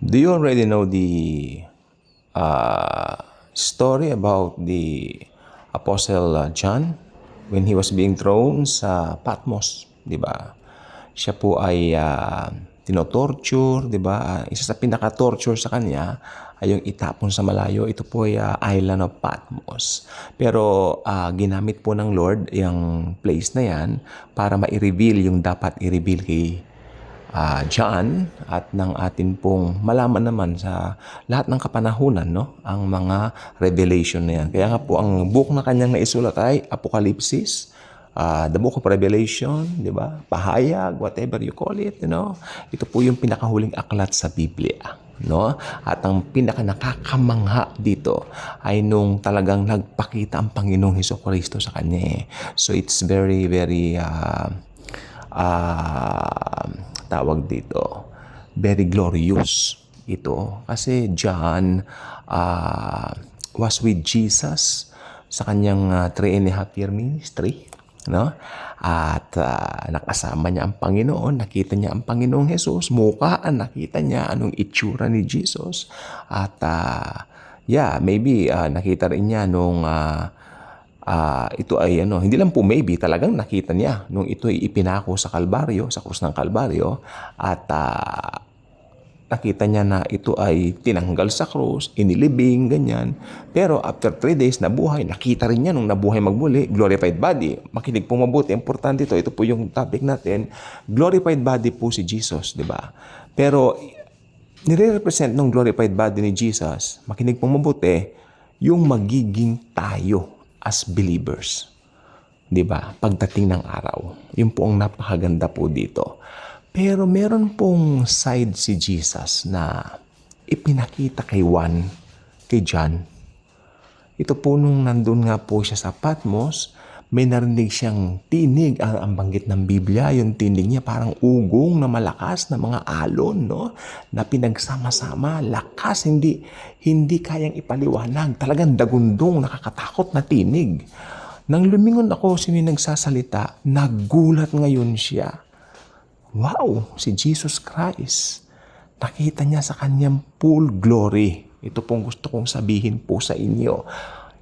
Do you already know the uh, story about the Apostle John when he was being thrown sa Patmos, di ba? Siya po ay tinotorture, di ba? Isa sa pinaka-torture sa kanya ay yung itapon sa malayo. Ito po ay island of Patmos. Pero ginamit po ng Lord yung place na yan para ma-reveal yung dapat i-reveal kay John at ng atin pong malaman naman sa lahat ng kapanahunan, no? Ang mga revelation na yan. Kaya nga po, ang book na kanyang naisulat ay Apocalypse, the book of Revelation, di ba? Pahayag, whatever you call it, you know? Ito po yung pinakahuling aklat sa Biblia, no? At ang pinaka nakakamangha dito ay nung talagang nagpakita ang Panginoong Hesukristo sa kanya. So it's very, very tawag dito, very glorious ito. Kasi John was with Jesus sa kanyang 3.5 year ministry, no? At nakasama niya ang Panginoon, nakita niya ang Panginoong Jesus, mukhaan, nakita niya anong itsura ni Jesus. At maybe nakita rin niya nung ito ay hindi lang po maybe, talagang nakita niya nung ito ay ipinako sa Kalbaryo, sa krus ng Kalbaryo, at nakita niya na ito ay tinanggal sa krus, inilibing, ganyan. Pero after 3 days nabuhay, nakita rin niya nung nabuhay magbuli, glorified body. Makinig po mabuti, importante ito po yung topic natin. Glorified body po si Jesus, di ba? Pero nire-represent ng glorified body ni Jesus, makinig po mabuti, yung magiging tayo as believers. 'Di ba? Pagdating ng araw. Yun po ang napakaganda po dito. Pero meron pong side si Jesus na ipinakita kay John. Ito po nung nandun nga po siya sa Patmos, may narinig siyang tinig, ang banggit ng Biblia, yung tinig niya parang ugong na malakas na mga alon, no? Na pinagsama-sama, lakas, hindi kayang ipaliwanag. Talagang dagundong, nakakatakot na tinig. Nang lumingon ako, sino nagsasalita, nagulat ngayon siya. Wow, si Jesus Christ. Nakita niya sa kanyang full glory. Ito pong gusto kong sabihin po sa inyo.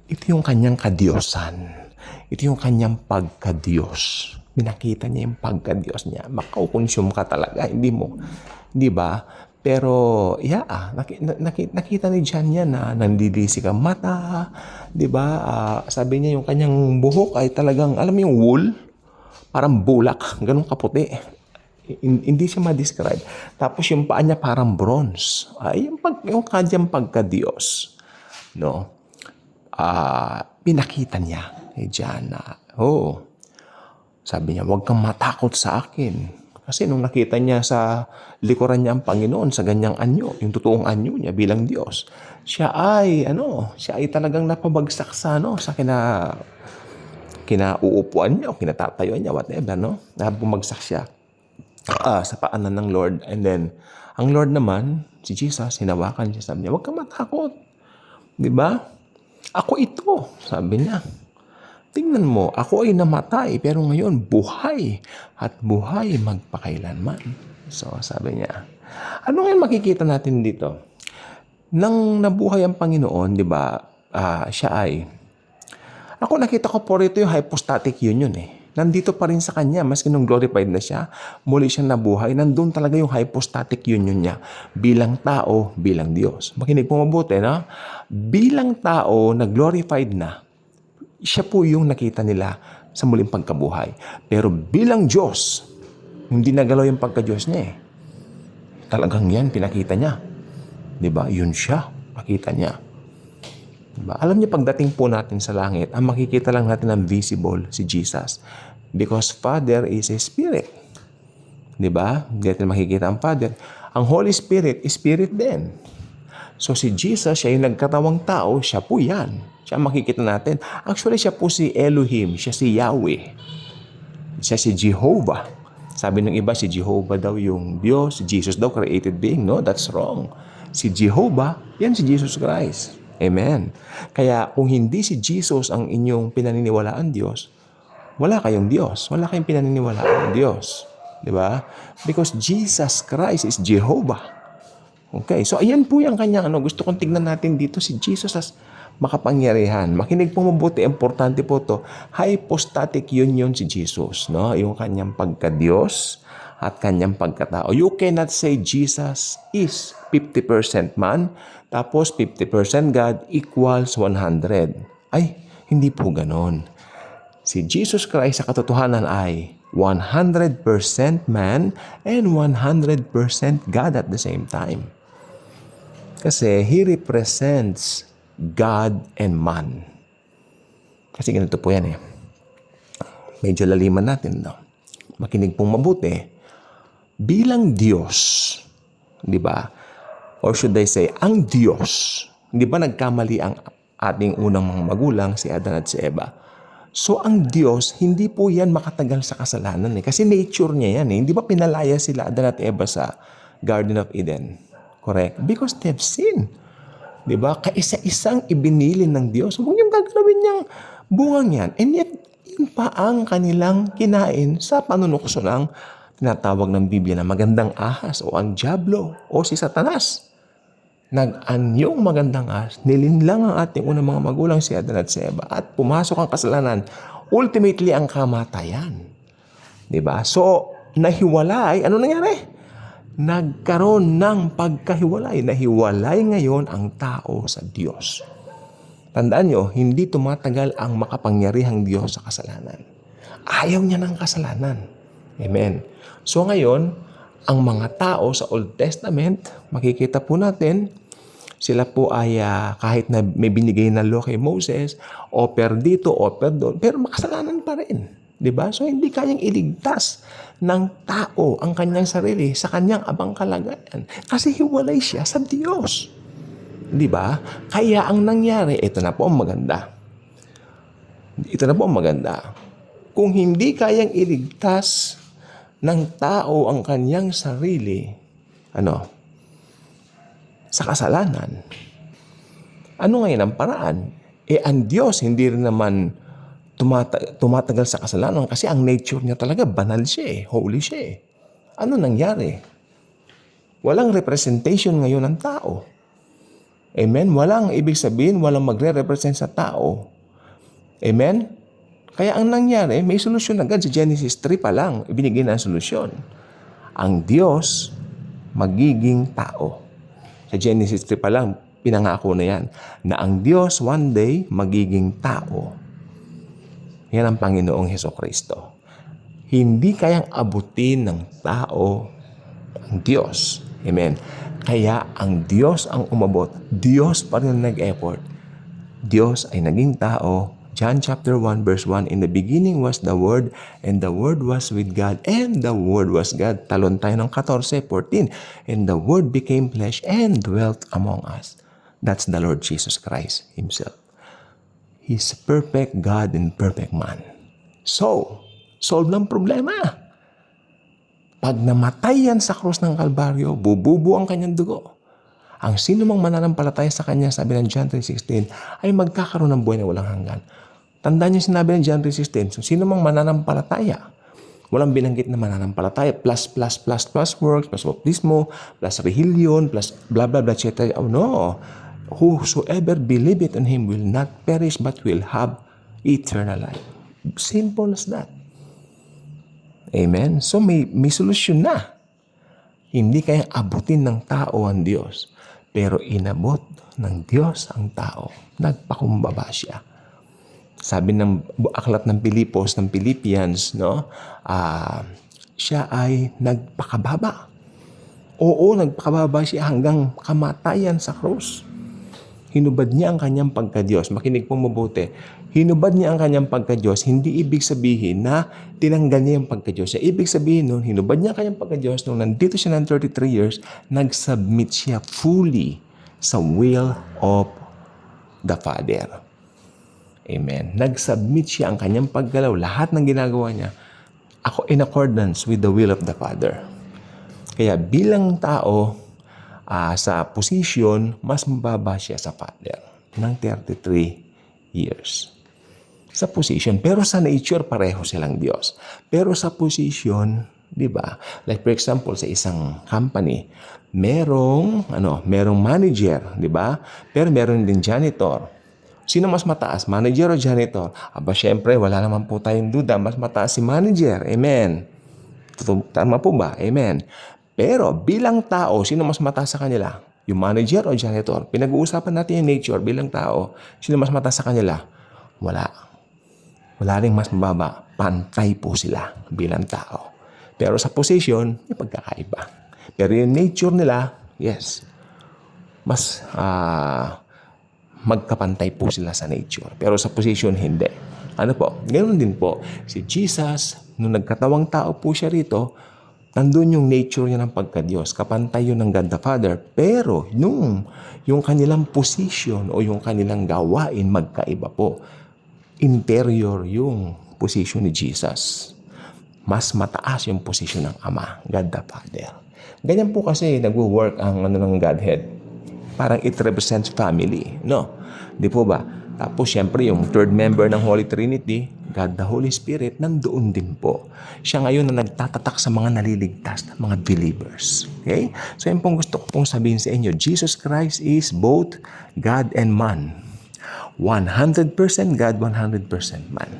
Ito yung kanyang kadiyosan. Ito yung kanyang pagka-Diyos. Minakita niya yung pagka-Diyos niya. Makakonsume ka talaga. Hindi mo. Di ba? Pero, nakita ni John yan na nandidisi ka mata. Di ba? Sabi niya yung kanyang buhok ay talagang, alam mo yung wool? Parang bulak. Ganun kaputi. Hindi siya ma-describe. Tapos yung paa niya parang bronze. Yung kanyang pagka-Diyos. No? Pinakita niya kay John na, sabi niya, huwag kang matakot sa akin. Kasi nung nakita niya sa likuran niya ang Panginoon sa ganyang anyo, yung totoong anyo niya bilang Diyos, siya ay talagang napabagsak sa kinauupuan niya o kinatatayuan niya, whatever, no? Bumagsak siya sa paanan ng Lord. And then, ang Lord naman, si Jesus, hinawakan siya, sabi niya, huwag kang matakot. Di ba? Ako ito, sabi niya. Tingnan mo, ako ay namatay, pero ngayon buhay at buhay magpakailanman. So, sabi niya. Ano ngayon makikita natin dito? Nang nabuhay ang Panginoon, di ba, ako nakita ko po rito yung hypostatic union Nandito pa rin sa kanya, maski nung glorified na siya, muli siyang nabuhay, nandun talaga yung hypostatic union niya bilang tao, bilang Diyos. Makinig po mabuti, no? Bilang tao na glorified na, siya po yung nakita nila sa muling pagkabuhay. Pero bilang Diyos, hindi nagalaw yung pagka-Diyos niya Talagang yan, pinakita niya. Diba? Yun siya, pakita niya. Diba? Alam niyo, pagdating po natin sa langit, ang makikita lang natin ang visible, si Jesus. Because Father is a Spirit. Diba? Hindi natin makikita ang Father. Ang Holy Spirit is Spirit din. So si Jesus, siya yung nagkatawang tao, siya po yan. Siya makikita natin. Actually, siya po si Elohim, siya si Yahweh. Siya si Jehovah. Sabi ng iba, si Jehovah daw yung Diyos, si Jesus daw created being. No, that's wrong. Si Jehovah, yan si Jesus Christ. Amen. Kaya kung hindi si Jesus ang inyong pinaniniwalaan Diyos, wala kayong Diyos. Wala kayong pinaniniwalaan Diyos. Di ba? Because Jesus Christ is Jehovah. Okay, so ayan po yung kanyang gusto kong tignan natin dito si Jesus as makapangyarihan. Makinig po mabuti, importante po to. Hypostatic union si Jesus, no? Yung kanyang pagka-Diyos at kanyang pagkatao. You cannot say Jesus is 50% man, tapos 50% God equals 100. Ay, hindi po ganon. Si Jesus Christ sa katotohanan ay 100% man and 100% God at the same time. Kasi He represents God and man. Kasi ganito po yan eh. Medyo laliman natin, no? Makinig pong mabuti. Bilang Diyos, di ba? Or should I say, ang Diyos, di ba nagkamali ang ating unang mga magulang, si Adan at si Eva? So ang Diyos, hindi po yan makatagal sa kasalanan eh. Kasi nature niya yan eh. Hindi ba pinalaya sila Adan at Eva sa Garden of Eden? Correct? Because they've sinned. Diba? Kaisa-isang ibinilin ng Diyos. Huwag niyong gagalawin niyang bungang yan. And yet, yun pa ang kanilang kinain sa panunukso ng tinatawag ng Biblia na magandang ahas o ang diablo o si Satanas. Nag-anyong magandang ahas, nilinlang ang ating unang mga magulang si Adan at si Eva at pumasok ang kasalanan. Ultimately, ang kamatayan. Diba? So, nahiwalay. Ano nangyari? Nagkaroon ng pagkahiwalay. Nahiwalay ngayon ang tao sa Diyos. Tandaan nyo, hindi tumatagal ang makapangyarihang Diyos sa kasalanan. Ayaw niya ng kasalanan. Amen. So ngayon, ang mga tao sa Old Testament, makikita po natin, sila po ay kahit na may binigay na law kay Moses, offer dito, offer doon, pero makasalanan pa rin. Diba? So hindi kayang iligtas ng tao ang kanyang sarili sa kanyang abang kalagayan. Kasi hiwalay siya sa Diyos. Diba? Kaya ang nangyari, ito na po ang maganda. Ito na po ang maganda. Kung hindi kayang iligtas ng tao ang kanyang sarili, sa kasalanan, ano ngayon ang paraan? Ang Diyos hindi rin naman tumatagal sa kasalanan kasi ang nature niya talaga banal siya eh, holy siya eh. Ano nangyari? Walang representation ngayon ng tao. Amen? Walang ibig sabihin, walang magre-represent sa tao. Amen? Kaya ang nangyari, may solusyon agad sa Genesis 3 pa lang, ibinigay na ang solusyon. Ang Diyos magiging tao. Sa Genesis 3 pa lang, pinangako na yan, na ang Diyos one day magiging tao. Yan ang Panginoong Hesukristo. Hindi kayang abutin ng tao ang Diyos. Amen. Kaya ang Diyos ang umabot. Diyos pa rin nag-effort. Diyos ay naging tao. John chapter 1 verse 1, in the beginning was the Word, and the Word was with God, and the Word was God. Talon tayo ng 14, and the Word became flesh and dwelt among us. That's the Lord Jesus Christ Himself. He's perfect God and perfect man. So, solve ng problema. Pag namatay yan sa krus ng Kalbaryo, bububo ang kanyang dugo. Ang sino mang mananampalataya sa kanya, sabi ng John 3:16, ay magkakaroon ng buhay na walang hanggan. Tandaan niyo sinabi ng John 3:16, so sino mang mananampalataya, walang binanggit na mananampalataya, plus works, plus baptismo, plus religion, plus blah blah blah, etc. Oh no. Whosoever believeth on Him will not perish but will have eternal life. Simple as that. Amen? So may solusyon na. Hindi kayang abutin ng tao ang Diyos. Pero inabot ng Diyos ang tao. Nagpakumbaba siya. Sabi ng aklat ng Pilipos, ng Philippians, siya ay nagpakababa. Oo, nagpakababa siya hanggang kamatayan sa krus. Hinubad niya ang kanyang pagka-Diyos. Makinig pong mabuti. Hinubad niya ang kanyang pagka-Diyos. Hindi ibig sabihin na tinanggal niya yung pagka-Diyos. Ibig sabihin nun, hinubad niya ang kanyang pagka-Diyos. Nung nandito siya ng 33 years, nag-submit siya fully sa will of the Father. Amen. Nag-submit siya ang kanyang paggalaw. Lahat ng ginagawa niya in accordance with the will of the Father. Kaya bilang tao, sa position, mas mababa siya sa Father ng 33 years. Sa position. Pero sa nature, pareho silang Diyos. Pero sa position, Di ba? Like for example, sa isang company, merong manager, di ba? Pero meron din janitor. Sino mas mataas, manager o janitor? Aba, syempre, wala naman po tayong duda, mas mataas si manager. Amen. Tama po ba? Amen. Pero bilang tao, sino mas mataas sa kanila? Yung manager o janitor? Pinag-uusapan natin yung nature bilang tao. Sino mas mataas sa kanila? Wala. Wala ring mas mababa. Pantay po sila bilang tao. Pero sa position, may pagkakaiba. Pero yung nature nila, yes, mas magkapantay po sila sa nature. Pero sa position, hindi. Ano po? Ganoon din po. Si Jesus, nung nagkatawang tao po siya rito, nandun yung nature niya ng pagka-Diyos. Kapantay yun ng God the Father. Pero yung kanilang position o yung kanilang gawain, magkaiba po. Interior yung position ni Jesus. Mas mataas yung posisyon ng Ama, God the Father. Ganyan po kasi nagwo-work ang ng Godhead. Parang it represents family, no? Di po ba? Tapos syempre yung third member ng Holy Trinity, God the Holy Spirit, nandoon din po. Siya ngayon na nagtatatak sa mga naliligtas na mga believers. Okay? So yun pong gusto ko pong sabihin sa inyo, Jesus Christ is both God and man. 100% God, 100% man.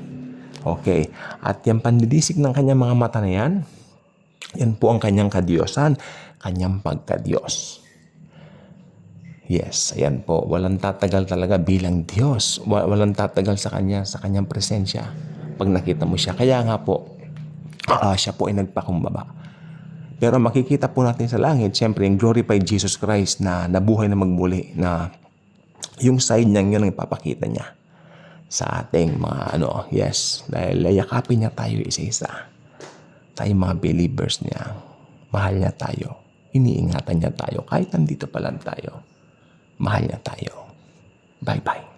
Okay. At yung pandidisik ng kanyang mga mata na yan po ang kanyang kadiyosan, kanyang pagkadiyos. Yes, ayan po. Walang tatagal talaga bilang Diyos. Walang tatagal sa kanyang presensya. Pag nakita mo siya. Kaya nga po, siya po ay nagpakumbaba. Pero makikita po natin sa langit, siyempre, yung glorified Jesus Christ na nabuhay na magmuli, na yung side niya yun ang ipapakita niya sa ating mga yes, dahil yakapin niya tayo isa-isa. Tayong mga believers niya, mahal niya tayo, iniingatan niya tayo, kahit nandito pa lang tayo, mahal niya tayo. Bye-bye.